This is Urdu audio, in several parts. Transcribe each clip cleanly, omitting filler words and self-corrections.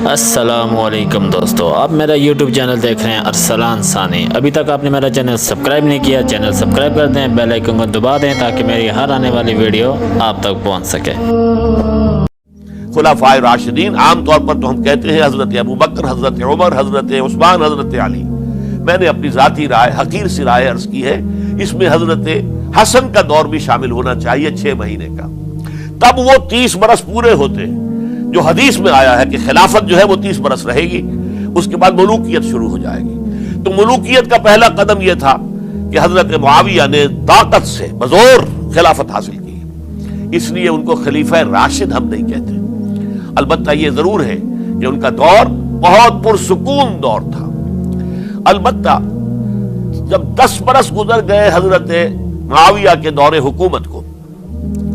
السلام علیکم دوستو، آپ میرا یوٹیوب چینل دیکھ رہے ہیں ارسلان ثانی۔ ابھی تک آپ نے میرا چینل سبسکرائب نہیں کیا، چینل سبسکرائب کر دیں، بیل آئیکن کو دبا دیں تاکہ میری ہر آنے والی ویڈیو آپ تک پہنچ سکے۔ خلفائے راشدین عام طور پر تو ہم کہتے ہیں حضرت ابوبکر، حضرت عمر، حضرت عثمان، حضرت علی۔ میں نے اپنی ذاتی رائے، حقیر سی رائے عرض کی ہے، اس میں حضرت حسن کا دور بھی شامل ہونا چاہیے 6 مہینے کا، تب وہ 30 برس پورے ہوتے ہیں جو حدیث میں آیا ہے کہ خلافت جو ہے وہ 30 برس رہے گی، اس کے بعد ملوکیت شروع ہو جائے گی۔ تو ملوکیت کا پہلا قدم یہ تھا کہ حضرت معاویہ نے طاقت سے بزور خلافت حاصل کی، اس لیے ان کو خلیفہ راشد ہم نہیں کہتے۔ البتہ یہ ضرور ہے کہ ان کا دور بہت پرسکون دور تھا۔ البتہ جب 10 برس گزر گئے حضرت معاویہ کے دور حکومت کو،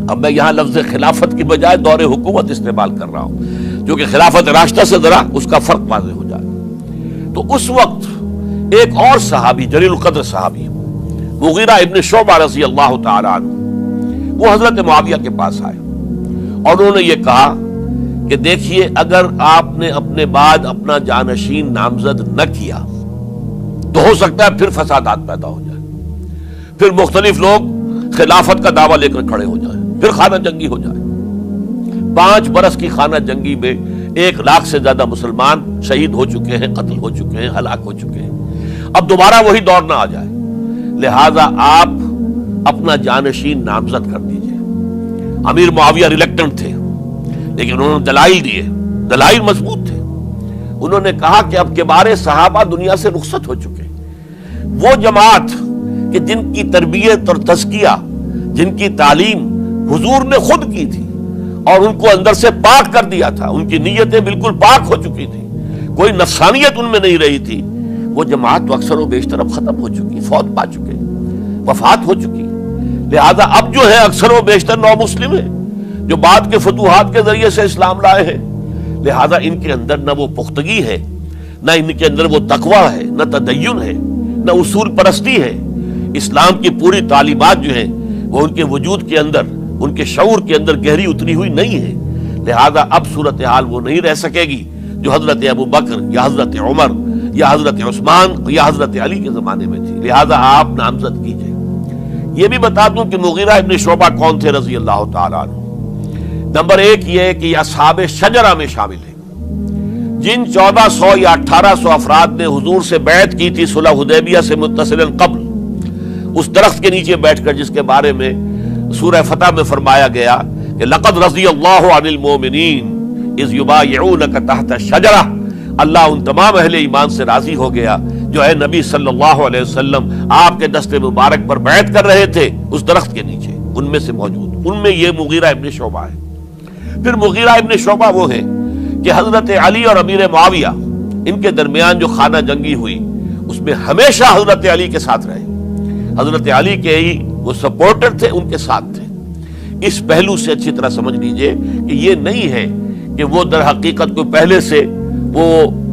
اب میں یہاں لفظ خلافت کی بجائے دور حکومت استعمال کر رہا ہوں، جو کہ خلافت راشدہ سے ذرا اس کا فرق واضح ہو جائے، تو اس وقت ایک اور صحابی، جلیل القدر صحابی مغیرہ ابن شعبہ رضی اللہ تعالی عنہ، وہ حضرت معاویہ کے پاس آئے اور انہوں نے یہ کہا کہ دیکھیے، اگر آپ نے اپنے بعد اپنا جانشین نامزد نہ کیا تو ہو سکتا ہے پھر فسادات پیدا ہو جائے، پھر مختلف لوگ خلافت کا دعویٰ لے کر کھڑے ہو جائیں، پھر خانہ جنگی ہو جائے۔ 5 برس کی خانہ جنگی میں 1 لاکھ سے زیادہ مسلمان شہید ہو چکے ہیں، قتل ہو چکے ہیں، ہلاک ہو چکے ہیں۔ اب دوبارہ وہی دور نہ آ جائے، لہذا آپ اپنا جانشین نامزد کر دیجئے۔ امیر معاویہ ریلیکٹنٹ تھے، لیکن انہوں نے دلائل دیے، دلائل مضبوط تھے۔ انہوں نے کہا کہ اب کبار صحابہ دنیا سے رخصت ہو چکے، وہ جماعت کہ جن کی تربیت اور تزکیہ، جن کی تعلیم حضور نے خود کی تھی اور ان کو اندر سے پاک کر دیا تھا، ان کی نیتیں بالکل پاک ہو چکی تھی، کوئی نفسانیت ان میں نہیں رہی تھی، وہ جماعت تو اکثر و بیشتر اب ختم ہو چکی، فوت پا چکے، وفات ہو چکی۔ لہذا اب جو ہے اکثر و بیشتر نو مسلم ہیں جو بعد کے فتوحات کے ذریعے سے اسلام لائے ہیں، لہذا ان کے اندر نہ وہ پختگی ہے، نہ ان کے اندر وہ تقویٰ ہے، نہ تدین ہے، نہ اصول پرستی ہے۔ اسلام کی پوری تعلیمات جو ہیں وہ ان کے وجود کے اندر، ان کے شعور کے اندر گہری اتری ہوئی نہیں ہے۔ لہذا اب صورتحال وہ نہیں رہ سکے گی جو حضرت ابوبکر یا حضرت عمر یا حضرت عثمان یا حضرت علی کے زمانے میں تھی، لہذا آپ نامزد کیجئے۔ یہ بھی بتا دوں کہ مغیرہ ابن شعبہ کون تھے رضی اللہ تعالیٰ عنہ۔ نمبر 1 یہ ہے کہ یہ اصحاب شجرہ میں شامل ہیں، جن 1400 یا 1800 افراد نے حضور سے بیعت کی تھی صلح حدیبیہ سے متصلاً قبل، اس درخت کے نیچے بیٹھ کر جس کے بارے میں سورہ فتح میں فرمایا گیا کہ لقد رضی اللہ عن المؤمنین اذ یبایعونک تحت الشجرہ، اللہ ان تمام اہل ایمان سے راضی ہو گیا جو ہے نبی صلی اللہ علیہ وسلم آپ کے دست مبارک پر بیعت کر رہے تھے اس درخت کے نیچے، ان میں سے موجود، ان میں یہ مغیرہ ابن شعبہ ہے۔ پھر مغیرہ ابن شعبہ وہ ہے کہ حضرت علی اور امیر معاویہ ان کے درمیان جو خانہ جنگی ہوئی اس میں ہمیشہ حضرت علی کے ساتھ رہے، حضرت علی کے ہی وہ سپورٹر تھے، ان کے ساتھ تھے۔ اس پہلو سے اچھی طرح سمجھ لیجئے کہ یہ نہیں ہے کہ وہ در حقیقت کو پہلے سے وہ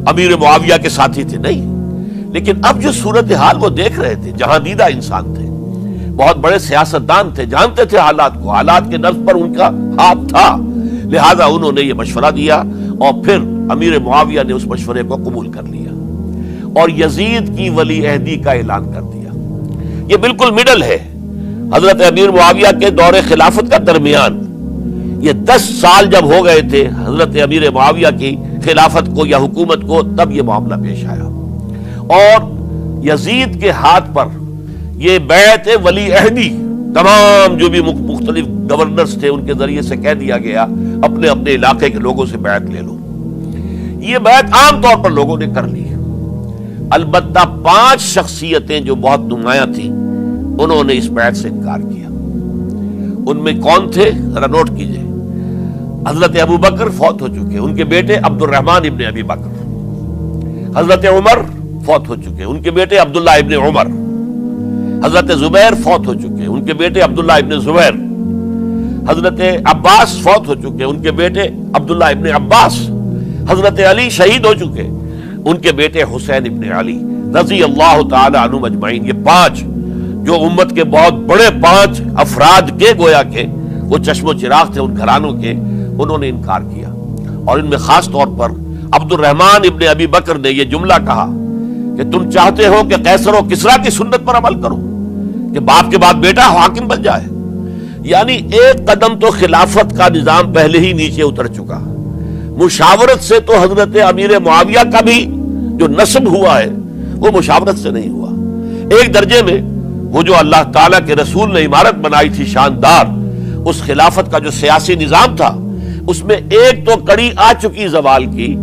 امیر معاویہ کے ساتھی تھے، نہیں، لیکن اب جو صورتحال وہ دیکھ رہے تھے، جہاں دیدہ انسان تھے، بہت بڑے سیاستدان تھے، جانتے تھے حالات کو، حالات کے نبض پر ان کا ہاتھ تھا، لہذا انہوں نے یہ مشورہ دیا اور پھر امیر معاویہ نے اس مشورے کو قبول کر لیا اور یزید کی ولی عہدی کا اعلان کر دیا۔ یہ بالکل مڈل ہے حضرت امیر معاویہ کے دور خلافت کا درمیان، یہ 10 سال جب ہو گئے تھے حضرت امیر معاویہ کی خلافت کو یا حکومت کو، تب یہ معاملہ پیش آیا اور یزید کے ہاتھ پر یہ بیعت ولی عہدی تمام جو بھی مختلف گورنرز تھے ان کے ذریعے سے کہہ دیا گیا اپنے اپنے علاقے کے لوگوں سے بیعت لے لو۔ یہ بیعت عام طور پر لوگوں نے کر لی، البتہ 5 شخصیتیں جو بہت نمایاں تھیں انہوں نے اس بیعت سے انکار کیا۔ ان میں کون تھے ذرا نوٹ کیجئے۔ حضرت ابوبکر فوت ہو چکے، ان کے بیٹے عبد الرحمن ابن ابی بکر۔ حضرت عمر فوت ہو چکے، ان کے بیٹے عبداللہ ابن عمر۔ حضرت زبیر فوت ہو چکے، ان کے بیٹے عبداللہ ابن زبیر۔ حضرت عباس فوت ہو چکے، ان کے بیٹے عبداللہ ابن عباس۔ حضرت علی شہید ہو چکے، ان کے بیٹے حسین ابن علی رضی اللہ تعالی عنہم اجمعین۔ یہ 5 جو امت کے بہت بڑے 5 افراد کے گویا کے وہ چشم و چراغ تھے ان گھرانوں کے، انہوں نے انکار کیا اور ان میں خاص طور پر عبد الرحمن ابن ابی بکر نے یہ جملہ کہا کہ تم چاہتے ہو کہ قیصر و کسریٰ کی سنت پر عمل کرو کہ باپ کے بعد بیٹا حاکم بن جائے؟ یعنی ایک قدم تو خلافت کا نظام پہلے ہی نیچے اتر چکا. مشاورت سے تو حضرت امیر معاویہ کا بھی جو نسب ہوا ہے وہ مشاورت سے نہیں ہوا. ایک درجے میں وہ جو اللہ تعالیٰ کے رسول نے عمارت بنائی تھی شاندار، اس خلافت کا جو سیاسی نظام تھا، اس میں ایک تو کڑی آ چکی زوال کی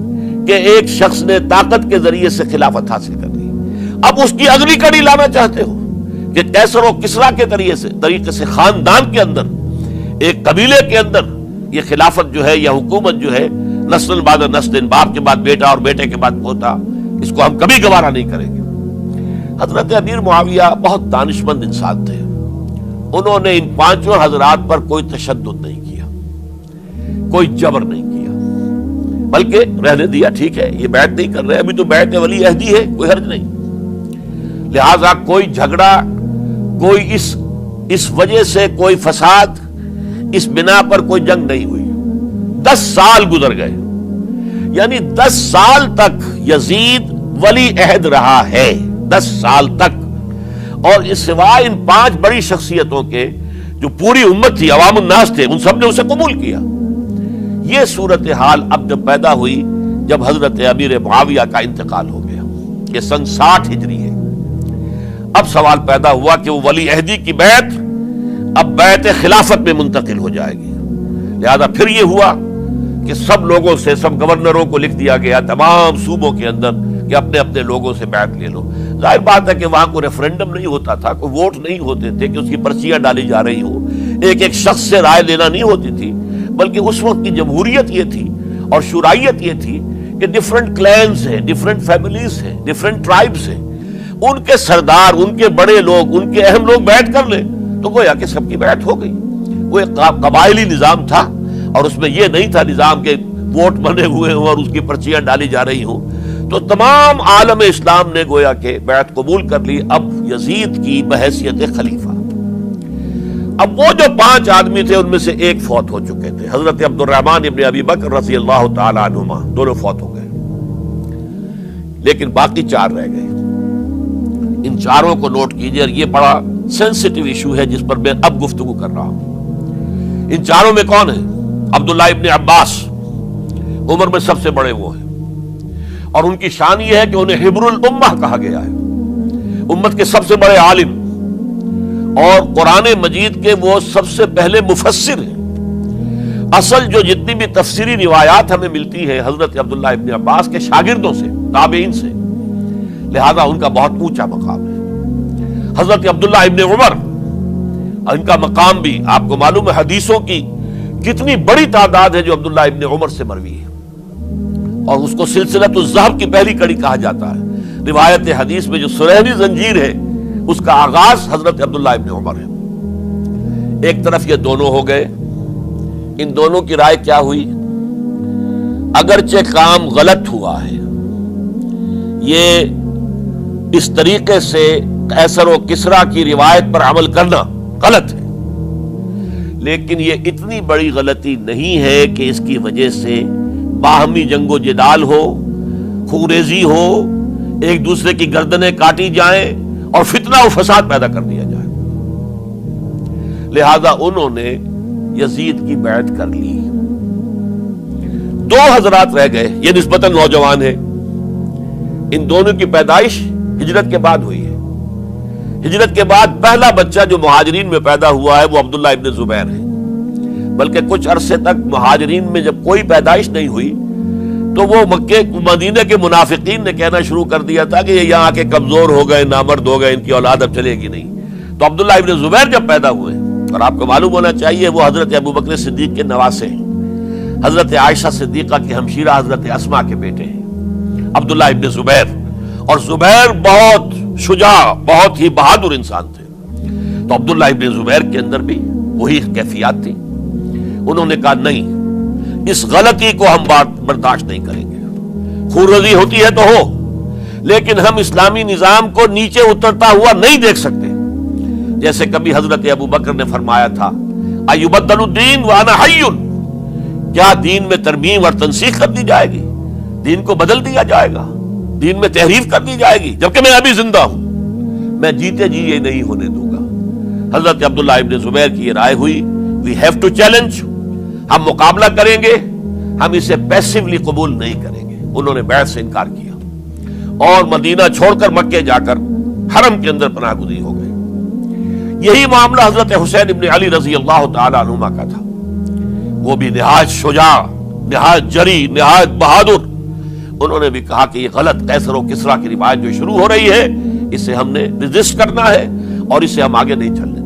کہ ایک شخص نے طاقت کے ذریعے سے خلافت حاصل کر لی. اب اس کی اگلی کڑی لانا چاہتے ہو کہ قیصر و کسریٰ کے طریقے سے خاندان کے اندر، ایک قبیلے کے اندر یہ خلافت جو ہے یا حکومت جو ہے نسل بعد نسل، باپ کے بعد بیٹا اور بیٹے کے بعد پوتا، اس کو ہم کبھی گوارا نہیں کریں گے. حضرت امیر معاویہ بہت دانشمند انسان تھے. انہوں نے ان پانچوں حضرات پر کوئی تشدد نہیں کیا، کوئی جبر نہیں کیا، بلکہ رہنے دیا. ٹھیک ہے، یہ بیعت نہیں کر رہے، ابھی تو بیعت ولی عہدی ہے، کوئی حرج نہیں. لہذا کوئی جھگڑا، کوئی اس وجہ سے کوئی فساد، اس بنا پر کوئی جنگ نہیں ہوئی. 10 سال گزر گئے، یعنی 10 سال تک یزید ولی عہد رہا ہے. 10 سال تک. اور اس سوائے ان 5 بڑی شخصیتوں کے جو پوری امت تھی، عوام الناس تھے، ان سب نے اسے قبول کیا. یہ صورتحال اب جب پیدا ہوئی جب حضرت امیر معاویہ کا انتقال ہو گیا، یہ سن 60 ہجری ہے. اب سوال پیدا ہوا کہ وہ ولی عہدی کی بیعت اب بیعت خلافت میں منتقل ہو جائے گی. لہذا پھر یہ ہوا کہ سب لوگوں سے، سب گورنروں کو لکھ دیا گیا تمام صوبوں کے اندر کہ اپنے اپنے لوگوں سے بیعت لے لو. ظاہر بات ہے کہ وہاں کوئی ریفرنڈم نہیں ہوتا تھا، کوئی ووٹ نہیں ہوتے تھے کہ اس کی پرچیاں ڈالی جا رہی ہوں، ایک ایک شخص سے رائے لینا نہیں ہوتی تھی، بلکہ اس وقت کی جمہوریت یہ تھی اور شورائیت یہ تھی کہ ڈفرنٹ کلینز ہیں، ڈفرنٹ فیملیز ہیں، ڈفرنٹ ٹرائبز ہیں، ان کے سردار، ان کے بڑے لوگ، ان کے اہم لوگ بیعت کر لیں تو گویا کہ سب کی بیعت ہو گئی. وہ ایک قبائلی نظام تھا اور اس میں یہ نہیں تھا نظام کے ووٹ بنے ہوئے ہوں اور اس کی پرچیاں ڈالی جا رہی ہوں. تو تمام عالم اسلام نے گویا کہ بیعت قبول کر لی اب یزید کی بحیثیت خلیفہ. اب وہ جو 5 آدمی تھے ان میں سے ایک فوت ہو چکے تھے، حضرت عبد الرحمن ابن ابی بکر رضی اللہ تعالی عنہما، دونوں فوت ہو گئے، لیکن باقی 4 رہ گئے. ان 4 کو نوٹ کیجئے، یہ بڑا سینسٹیو ایشو ہے جس پر میں اب گفتگو کر رہا ہوں. ان 4 میں کون ہیں؟ عبداللہ ابن عباس، عمر میں سب سے بڑے وہ ہیں، اور ان کی شان یہ ہے کہ انہیں حبر الامہ کہا گیا ہے، امت کے سب سے بڑے عالم، اور قرآن مجید کے وہ سب سے پہلے مفسر ہیں. اصل جو جتنی بھی تفسیری روایات ہمیں ملتی ہیں حضرت عبداللہ ابن عباس کے شاگردوں سے، تابعین سے، لہذا ان کا بہت اونچا مقام ہے. حضرت عبداللہ ابن عمر، ان کا مقام بھی آپ کو معلوم ہے، حدیثوں کی کتنی بڑی تعداد ہے جو عبداللہ ابن عمر سے مروی ہے، اور اس کو سلسلۃ الذہب کی پہلی کڑی کہا جاتا ہے. روایت حدیث میں جو سنہری زنجیر ہے اس کا آغاز حضرت عبداللہ ابن عمر ہے. ایک طرف یہ دونوں ہو گئے، ان دونوں کی رائے کیا ہوئی؟ اگرچہ کام غلط ہوا ہے، یہ اس طریقے سے قیصر و کسریٰ کی روایت پر عمل کرنا غلط ہے، لیکن یہ اتنی بڑی غلطی نہیں ہے کہ اس کی وجہ سے باہمی جنگ و جدال ہو، خوریزی ہو، ایک دوسرے کی گردنیں کاٹی جائیں اور فتنہ و فساد پیدا کر دیا جائے. لہذا انہوں نے یزید کی بیعت کر لی. 2 حضرات رہ گئے، یہ نسبتاً نوجوان ہیں. ان دونوں کی پیدائش ہجرت کے بعد ہوئی ہے. ہجرت کے بعد پہلا بچہ جو مہاجرین میں پیدا ہوا ہے وہ عبداللہ ابن زبیر ہے. بلکہ کچھ عرصے تک مہاجرین میں جب کوئی پیدائش نہیں ہوئی تو وہ مکے مدینے کے منافقین نے کہنا شروع کر دیا تھا کہ یہ یہاں کے کمزور ہو گئے، نامرد ہو گئے، ان کی اولاد اب چلے گی نہیں. تو عبداللہ ابن زبیر جب پیدا ہوئے، اور آپ کو معلوم ہونا چاہیے وہ حضرت ابو بکر صدیق کے نواسے ہیں، حضرت عائشہ صدیقہ کی ہمشیرہ حضرت اسماء کے بیٹے ہیں عبداللہ ابن زبیر. اور زبیر بہت شجاع، بہت ہی بہادر انسان تھے. تو عبداللہ ابن زبیر کے اندر بھی وہی کیفیات تھی. انہوں نے کہا نہیں، اس غلطی کو ہم برداشت نہیں کریں گے. خورزی ہوتی ہے تو ہو، لیکن ہم اسلامی نظام کو نیچے اترتا ہوا نہیں دیکھ سکتے. جیسے کبھی حضرت ابو بکر نے فرمایا تھا ایبدل الدین وانا حی، کیا دین میں ترمیم اور تنسیخ کر دی جائے گی دین کو بدل دیا جائے گا، دین میں تحریف کر دی جائے گی، جبکہ میں ابھی زندہ ہوں، میں جیتے جی یہ نہیں ہونے دوں گا۔ حضرت عبداللہ ابن زبیر کی یہ رائے ہوئی، وی ہیو ٹو چیلنج، ہم مقابلہ کریں گے، ہم اسے پیسیولی قبول نہیں کریں گے۔ انہوں نے بیعت سے انکار کیا اور مدینہ چھوڑ کر مکے جا کر حرم کے اندر پناہ گزین ہو گئے۔ یہی معاملہ حضرت حسین ابن علی رضی اللہ تعالی عنہما کا تھا، وہ بھی نہایت شجاع، نہایت جری، نہایت بہادر۔ انہوں نے بھی کہا کہ یہ غلط قیصر و کسریٰ کی روایت جو شروع ہو رہی ہے، اسے ہم نے ریزسٹ کرنا ہے اور اسے ہم آگے نہیں چلنے